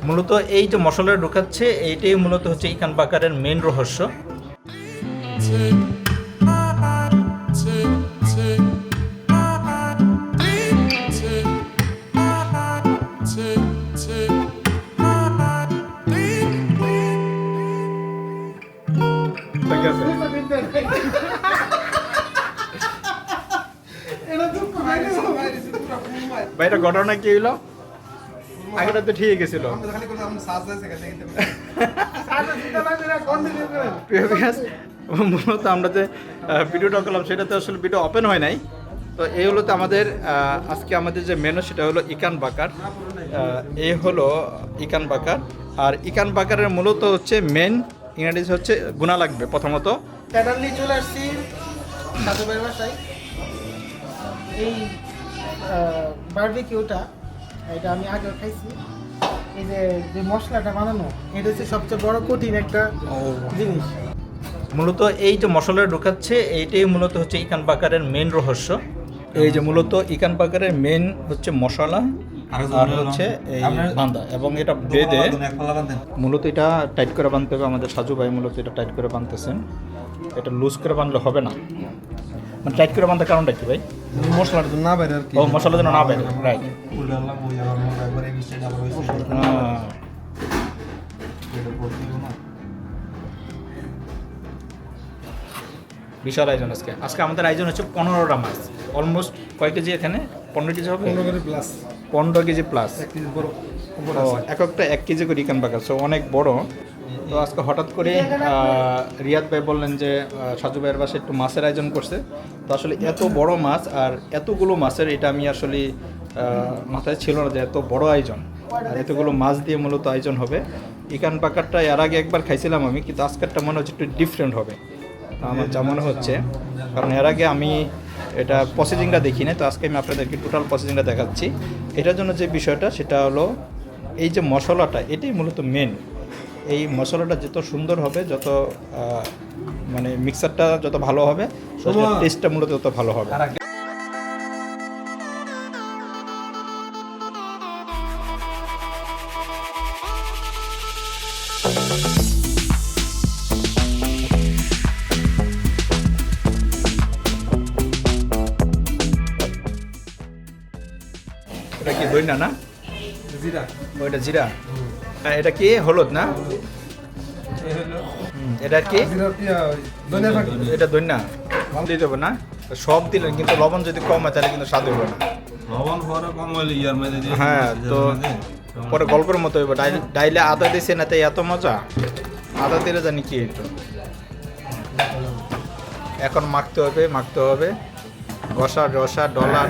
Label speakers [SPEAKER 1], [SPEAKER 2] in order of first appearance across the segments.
[SPEAKER 1] মূলত এই যে মশলা ঢোকাচ্ছে এইটাই মূলত হচ্ছে ইকান বাকারের মেন রহস্য। ভাইটা ঘটনা কি হইলো? আগেটা তো ঠিক গেছিল। মূলত আমরা যে ভিডিওটা করলাম সেটাতে আসলে ভিডিও ওপেন হয় নাই। তো এই হলো তো আমাদের আজকে আমাদের যে মেনু সেটা হলো ইকান বাকার। এই হলো ইকান বাকার। আর ইকান বাকারের মূলত হচ্ছে মেন ইনগ্রেডিয়েন্টস হচ্ছে গুণা লাগবে প্রথমত।
[SPEAKER 2] প্যাটার্লি চলে আসছি সাধু ভাইয়ের বাসায়। এই বারবিকিউটা এটা আমি আগে খাইছি। এই যে মশলাটা বানানো এটা হচ্ছে সবচেয়ে বড় কঠিন একটা জিনিস।
[SPEAKER 1] মূলত এই যে মশলা ঢোকাচ্ছে এইটাই মূলত হচ্ছে ইকান বাকারের মেন রহস্য। এই যে মূলত ইকান বাকারের মেন হচ্ছে মশলা আর হচ্ছে এই বান্ধা, এবং এটা বেঁধে মূলত এটা টাইট করে বাঁধতে হবে। আমাদের সাজু ভাই মূলত এটা টাইট করে বাঁধতেছেন। এটা লুজ করে বাঁধলে হবে না, মানে টাইট করে বাঁধার কারণটা কি ভাই?
[SPEAKER 2] মশলাটা তো না বাইরে আর কি।
[SPEAKER 1] ও মশলা যেন না বাইরে, রাইট। বিশাল আয়োজন আজকে আমাদের আয়োজন হচ্ছে 15টা মাছ। অলমোস্ট কয় কেজি এখানে? 15 কেজি হবে, 15 কেজি প্লাস। এক একটা 1 কেজি করে ইকান বাকার, সো অনেক বড়। তো আজকে হঠাৎ করে রিয়াদ ভাই বললেন যে সাজু ভাইয়ের বাসায় একটু মাছের আয়োজন করছে। তো আসলে এত বড় মাছ আর এতগুলো মাছের এটা আমি আসলে মাথায় ছিল না যে এত বড় আয়োজন আর এতগুলো মাছ দিয়ে মূলত আয়োজন হবে। ইকান বাকারটা এর আগে একবার খাইছিলাম আমি, কিন্তু আজকেরটা মনে হচ্ছে একটু ডিফারেন্ট হবে আমার যা মনে হচ্ছে, কারণ এর আগে আমি এটা প্রসেসিংটা দেখি না। তো আজকে আমি আপনাদেরকে টোটাল প্রসেসিংটা দেখাচ্ছি। এটার জন্য যে বিষয়টা সেটা হলো এই যে মশলাটা, এটাই মূলত মেন। এই মশলাটা যত সুন্দর হবে, যত মানে মিক্সারটা যত ভালো হবে, টেস্টটা মূলত তত ভালো হবে। এটা কি দই না?
[SPEAKER 2] জিরা।
[SPEAKER 1] ওইটা জিরা। এটা কি হলুদ না? এটা কি? এটা দইনা দিয়ে দেবো না? সব দিলেন, কিন্তু লবণ যদি কম হয় তাহলে কিন্তু স্বাদ হবে না।
[SPEAKER 3] লবণ পরে কম হইলে ইয়ার মধ্যে দিয়ে
[SPEAKER 1] হ্যাঁ, তো পরে গল্পের মতো হইব। ডাইলে আদা দিছে না, তাই এত মজা। আদা দিলে জানি কি একটু এখন মাখতে হবে রসা ডলা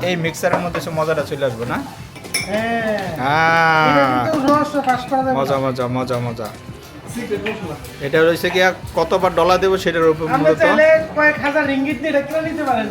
[SPEAKER 1] এই মিক্সারের মধ্যে সে মজাটা চলে আসবে না? মজা। এটা রয়েছে কি কতবার ডলা দেবো সেটার উপর মূলত।
[SPEAKER 2] কয়েক হাজার রিঙ্গিট দিয়ে এটা কিনে নিতে পারেন।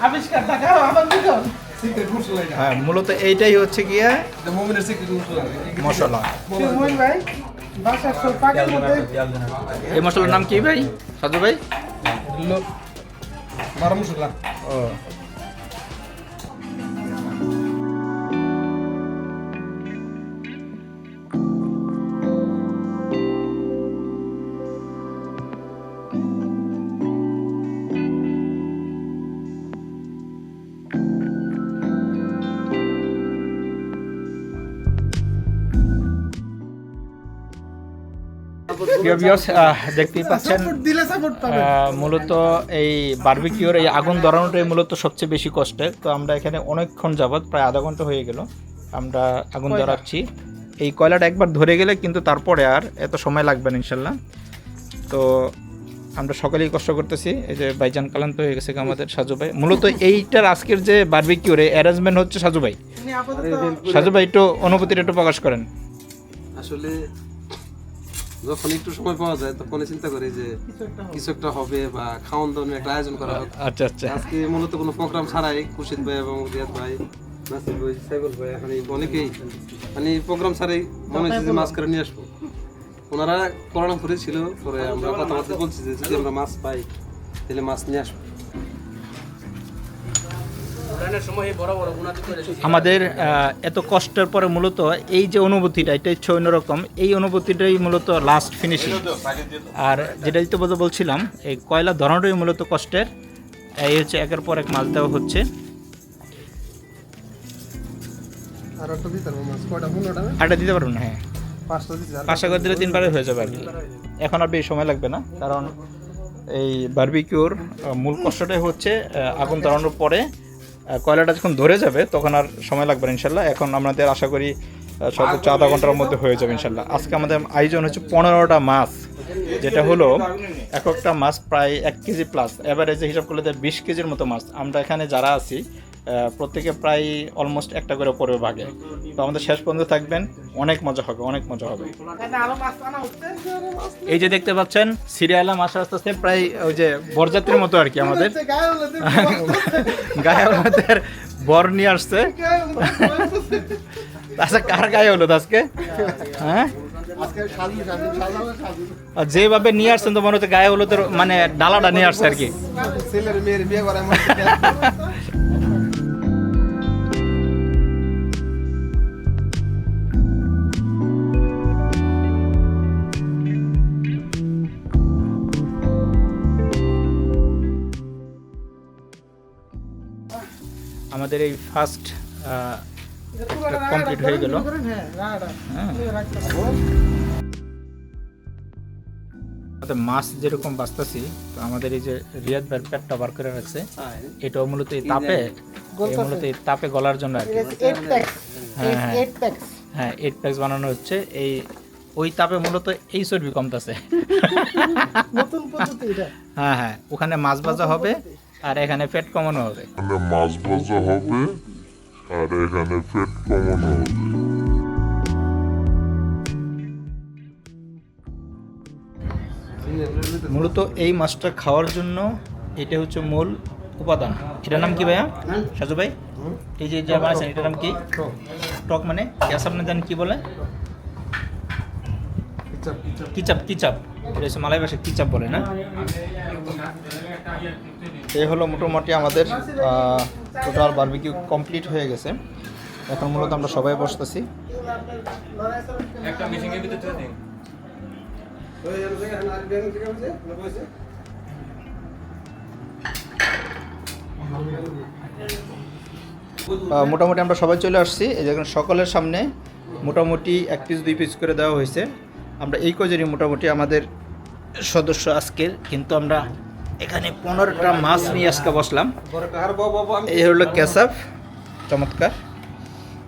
[SPEAKER 2] আবিষ্কার দেখাও আমার দুজন।
[SPEAKER 1] হ্যাঁ, মূলত এইটাই হচ্ছে গিয়া মশলা।
[SPEAKER 2] ভাই বাসার সব পাকের মধ্যে
[SPEAKER 1] এই মশলার নাম কি ভাই সাজু ভাই?
[SPEAKER 2] গরম মশলা।
[SPEAKER 1] ও দেখতেই পাচ্ছেন মূলত এই বারবিকিউর এই আগুন ধরানোটাই মূলত সবচেয়ে বেশি কষ্টের। তো আমরা এখানে অনেকক্ষণ যাবত, প্রায় আধা ঘন্টা হয়ে গেল আমরা আগুন ধরাচ্ছি। এই কয়লাটা একবার ধরে গেলে কিন্তু তারপরে আর এত সময় লাগবে না ইনশাল্লাহ। তো আমরা সকালেই কষ্ট করতেছি। এই যে ভাইজান কালান্ত হয়ে গেছে আমাদের সাজু ভাই। মূলত এইটার আজকের যে বারবিকিউর অ্যারেঞ্জমেন্ট হচ্ছে সাজু ভাই। সাজু ভাই একটু অনুভূতিটা একটু প্রকাশ করেন।
[SPEAKER 4] আসলে যখন একটু সময় পাওয়া যায় তখন চিন্তা করি যে কিছু একটা হবে বা খাওয়ান দাওয়ানোর একটা আয়োজন করা হোক।
[SPEAKER 1] আচ্ছা আচ্ছা।
[SPEAKER 4] আজকে মূলত কোনো প্রোগ্রাম ছাড়াই খুরশিদ ভাই এবং রিয়াদ ভাই, নাসির ভাই, সাইবুল ভাই মানে অনেকেই মানে প্রোগ্রাম ছাড়াই মনে হচ্ছে যে মাছ করে নিয়ে আসবো। ওনারা করোনা ছিল, পরে আমরা কথাবার্তা বলছি যে যদি আমরা মাছ পাই তাহলে মাছ নিয়ে আসবো।
[SPEAKER 1] আমাদের এত কষ্টের পরে মূলত এই যে অনুভূতিটা, এটা হচ্ছে অন্যরকম। এই অনুভূতিটাই মূলত লাস্ট ফিনিশিং। আর যেটা দিতে বলছিলাম, এই কয়লা ধরানোটাই মূলত কষ্টের। এই হচ্ছে একের পর এক মাছ দেওয়া হচ্ছে।
[SPEAKER 4] আর একটা দিতে পারবো মাছ কয়টা 15টা না
[SPEAKER 1] আটা দিতে পারবেন? হ্যাঁ,
[SPEAKER 4] 5টা দিতে আর
[SPEAKER 1] 5টা করে দিলে 3বারে হয়ে যাবে আর কি। এখন আর বেশি সময় লাগবে না, কারণ এই বারবিকিউর মূল কষ্টটাই হচ্ছে আগুন ধরানোর পরে কয়লাটা যখন ধরে যাবে তখন আর সময় লাগবে না ইনশাল্লাহ। এখন আমাদের আশা করি সর্বোচ্চ আধা ঘন্টার মধ্যে হয়ে যাবে ইনশাল্লাহ। আজকে আমাদের আয়োজন হচ্ছে 15টা মাছ, যেটা হলো এক একটা মাছ প্রায় 1 কেজি প্লাস। অ্যাভারেজে হিসাব করলে 20 কেজির মতো মাছ। আমরা এখানে যারা আছি প্রত্যেকে প্রায় অলমোস্ট একটা করে পড়বে ভাগে। তো আমাদের শেষ পর্যন্ত থাকবেন, অনেক মজা হবে, অনেক মজা হবে। এই যে দেখতে পাচ্ছেন সিরিয়ালে মাছ আস্তে আস্তে প্রায় ওই যে বরযাত্রীর মতো আর কি। আমাদের গায়ে হলুদের বর নিয়ে আসছে। আচ্ছা, কার গায়ে হলুদ আজকে? হ্যাঁ, আর যেভাবে নিয়ে আসছেন তো মনে হচ্ছে গায়ে হলুদের মানে ডালাটা নিয়ে আসছে আর কি।
[SPEAKER 4] ছেলের মেয়ের বিয়ে করার
[SPEAKER 1] আমাদের এই ফার্স্ট কমপ্লিট হয়ে গেল। মাছ যেরকম বাঁচতেছি, তো আমাদের এই যে রিয়াদ ভাইয়ের পেটটা বার করে রাখছে, এটাও মূলত এই তাপে গলার জন্য আর কি। হ্যাঁ, 8 প্যাক্স বানানো হচ্ছে। এই ওই তাপে মূলত এই চর্বি কমতেছে। হ্যাঁ হ্যাঁ, ওখানে মাছ ভাজা হবে আর এখানে ফ্যাট কমানো হবে।
[SPEAKER 5] মাছ ভাজা হবে আর এখানে ফ্যাট কমানো হবে।
[SPEAKER 1] মূলত এই মাছটা খাওয়ার জন্য এটা হচ্ছে মূল উপাদান। এটার নাম কি ভাইয়া? সাজু ভাই, এই যে যা বানাইছেন এটার নাম কি? টক মানে গ্যাস, আপনি জানেন কি বলে? কিচাপ। কিচাপ, এটা হচ্ছে মালয় ভাষায় কিচাপ বলে না? এই হলো মোটামুটি আমাদের টোটাল বারবিকিউ কমপ্লিট হয়ে গেছে। এখন মূলত আমরা সবাই বসতেছি।
[SPEAKER 3] একটা মিশিং এর ভিতরে দিন।
[SPEAKER 1] মোটামুটি আমরা সবাই চলে আসছি। এই দেখুন সকলের সামনে মোটামুটি 1 পিস 2 পিস করে দেওয়া হয়েছে। আমরা এই কজনই মোটামুটি আমাদের সদস্য আজকের, কিন্তু আমরা এখানে 15টা মাছ নিয়ে আজকে বসলাম। এই হলো কেচাপ, চমৎকার।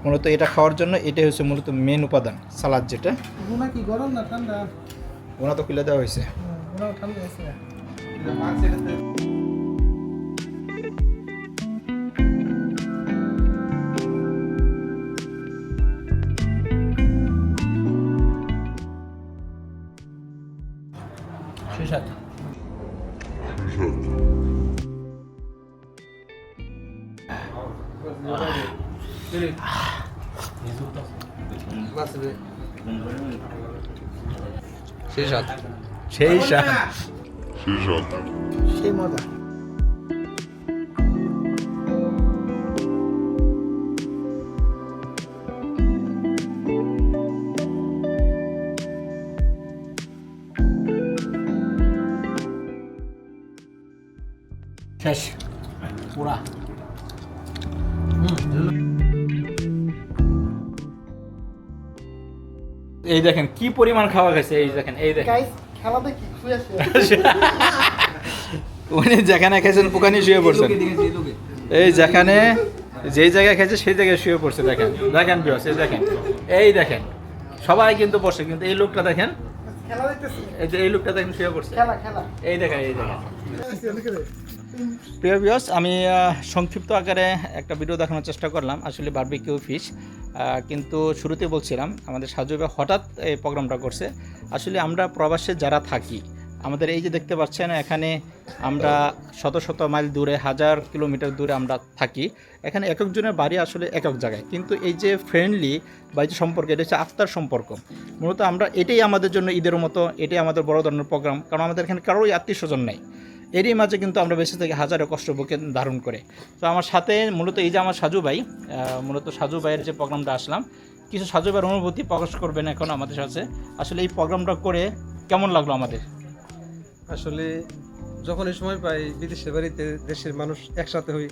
[SPEAKER 1] মূলত এটা খাওয়ার জন্য এটাই হচ্ছে মূলত মেন উপাদান, সালাদ যেটা।
[SPEAKER 2] গুনা কি গরম না ঠান্ডা?
[SPEAKER 1] ওনা তো খুলে দেওয়া হয়েছে।
[SPEAKER 2] গুনা ঠান্ডা আছে।
[SPEAKER 1] সুস্বাদু।
[SPEAKER 4] সেই সাথ
[SPEAKER 1] সেই স্বাদ।
[SPEAKER 2] সেই মজা।
[SPEAKER 1] শেষ পুরা। এই দেখেন কি পরিমাণ খাওয়া গেছে। এই দেখেন, এই দেখেন
[SPEAKER 2] গাইস, খেলা দেখি শুয়ে আছে।
[SPEAKER 1] উনি যেখানে খেয়েছেন ওখানে শুয়ে পড়ছেন। এই যেখানে যেই জায়গায় খেয়েছে সেই জায়গায় শুয়ে পড়ছে। দেখেন দেখেন বিয়স, এই দেখেন, এই দেখেন সবাই কিন্তু বসে, কিন্তু এই লোকটা দেখেন,
[SPEAKER 2] খেলা দেখতেছি।
[SPEAKER 1] এই যে এই লোকটা দেখেন শুয়ে পড়ছে।
[SPEAKER 2] খেলা
[SPEAKER 1] এই দেখেন, এই দেখেন। প্রিয় ভিউয়ার্স, আমি সংক্ষিপ্ত আকারে একটা ভিডিও দেখানোর চেষ্টা করলাম আসলে বারবিকিউ ফিশ। কিন্তু শুরুতে বলছিলাম আমাদের সাজু ভাই হঠাৎ এই প্রোগ্রামটা করছে। আসলে আমরা প্রবাসে যারা থাকি, আমাদের এই যে দেখতে পাচ্ছেন এখানে আমরা শত শত মাইল দূরে, 1000 কিলোমিটার দূরে আমরা থাকি। এখানে এক একজনের বাড়ি আসলে এক এক জায়গায়, কিন্তু এই যে ফ্রেন্ডলি বা এই যে সম্পর্ক, এটা হচ্ছে আত্মার সম্পর্ক। মূলত আমরা এটাই আমাদের জন্য ঈদের মতো, এটাই আমাদের বড় ধরনের প্রোগ্রাম, কারণ আমাদের এখানে কারোই আত্মীয় স্বজন নেই। এরই মাঝে কিন্তু আমরা বেঁচে থেকে হাজারো কষ্ট বুকে ধারণ করে। তো আমার সাথে মূলত এই যে আমার সাজু ভাই, মূলত সাজু ভাইয়ের যে প্রোগ্রামটা আসলাম, কিছু সাজু ভাইয়ের অনুভূতি প্রকাশ করবেন এখন আমাদের সাথে। আসলে এই প্রোগ্রামটা করে কেমন লাগলো আমাদের?
[SPEAKER 4] আসলে যখন এই সময় পাই বিদেশের বাড়িতে দেশের মানুষ একসাথে হই,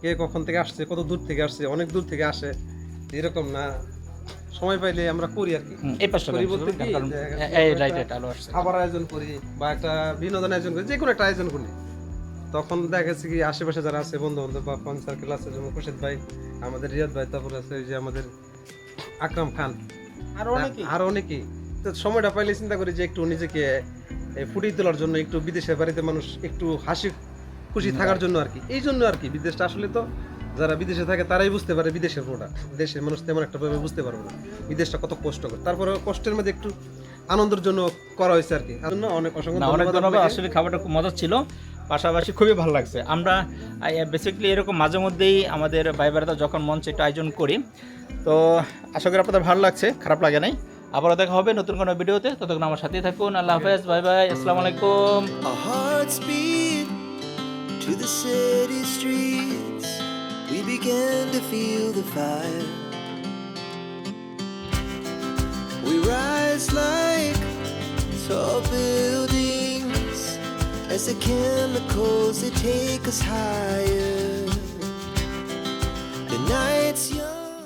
[SPEAKER 4] কে কখন থেকে আসছে, কত দূর থেকে আসছে, অনেক দূর থেকে আসে, এরকম না, সময় পাইলে আমরা করি আর কি।
[SPEAKER 1] এই পাশটা
[SPEAKER 4] করি বলতে কি,
[SPEAKER 1] কারণ
[SPEAKER 4] যে
[SPEAKER 1] এই
[SPEAKER 4] একটা
[SPEAKER 1] রাইট আলো আসছে।
[SPEAKER 4] খাবার আয়োজন করি বা একটা বিনোদন আয়োজন করি, যে কোনো একটা আয়োজন করি, তখন দেখা গেছে কি আশেপাশে যারা আছে বন্ধু বান্ধব বা ফ্রেন্ড সার্কেল আছে, যেমন খুরশেদ ভাই, আমাদের রিয়াদ ভাই, তারপর আছে ওই যে আমাদের আকরাম খান, আর অনেকেই। তো সময়টা পাইলে চিন্তা করি যে একটু নিজেকে ফুটিয়ে তোলার জন্য, একটু বিদেশের বাড়িতে মানুষ একটু হাসি খুশি থাকার জন্য আর কি। এই জন্য আর কি বিদেশটা আসলে তো যারা বিদেশে থাকে তারাই বুঝতে পারে বিদেশের প্রোডাক্ট, দেশের মানুষ তেমন একটা ভাবে বুঝতে পারবে না বিদেশটা কত কষ্ট করে। তারপরে কষ্টের মধ্যে একটু আনন্দের জন্য করা হয়েছে আর কি। তার জন্য অনেক অসংখ্য
[SPEAKER 1] অনেক
[SPEAKER 4] ধন্যবাদ
[SPEAKER 1] ধন্যবাদ।
[SPEAKER 4] আপনাকে।
[SPEAKER 1] আসলে খাবারটা খুব মজা ছিল, পাশাপাশি খুবই ভালো লাগছে। আমরা বেসিক্যালি এরকম মাঝে মধ্যেই আমাদের ভাই বেড়াতে যখন মঞ্চে একটা আয়োজন করি, তো আশা করি আপনাদের ভালো লাগছে, খারাপ লাগে নাই। আবারও দেখা হবে নতুন কোনো ভিডিওতে, ততক্ষণ আমার সাথেই থাকুন। আল্লাহ হাফেজ, বাই বাই, আসসালামু আলাইকুম।
[SPEAKER 6] Our hearts beat to the city streets. We began to feel the fire. We rise like tall buildings as the chemicals they take us higher. The night's young.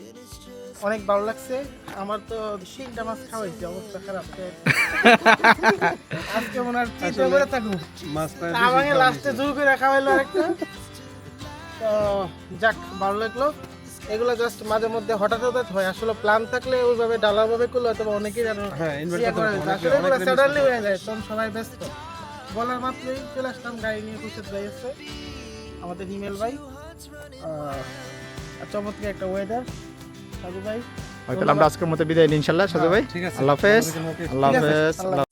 [SPEAKER 6] It is just
[SPEAKER 2] অনেক ভালো লাগছে। আমার তো 3টা মাছ খাওয়াইছে, অবস্থা খারাপ। তো আজকে মনে হয় পেটে ভরে থাকুক।
[SPEAKER 4] মাছটা
[SPEAKER 2] আমাকে লাস্টে জোর করে খাওয়াইলো একটা। তো যাক, ভালো লাগলো। এগুলো জাস্ট মাঝে মধ্যে হঠাৎ হঠাৎ হয়, আসলে প্ল্যান থাকলে ওইভাবে ডালাভাবে করলে হয়তো অনেকেই জানো।
[SPEAKER 4] হ্যাঁ, invite
[SPEAKER 2] ইয়ে
[SPEAKER 4] করতে
[SPEAKER 2] করে
[SPEAKER 4] হবে,
[SPEAKER 2] দিত।
[SPEAKER 4] অনেকে-
[SPEAKER 2] আসলে এগুলো
[SPEAKER 4] অনেকে
[SPEAKER 2] suddenly হয়ে যায়, তখন সবাই ব্যস্ত। বলার মাত্রই চলে আসলাম, গাড়ি নিয়ে খুরশেদ ভাই আছে, আমাদের হিমেল ভাই। আর চমৎকার একটা ওয়েদার। সাজু ভাই,
[SPEAKER 1] তাহলে আমরা আজকের মতো বিদায় নিই ইনশাল্লাহ। সাজু ভাই,
[SPEAKER 4] ঠিক আছে।
[SPEAKER 1] আল্লাহ হাফেজ,
[SPEAKER 4] আমাদের জন্য okay।
[SPEAKER 1] আল্লাহ
[SPEAKER 2] ঠিক আছে,
[SPEAKER 1] হাফেজ।
[SPEAKER 2] আল্লাহ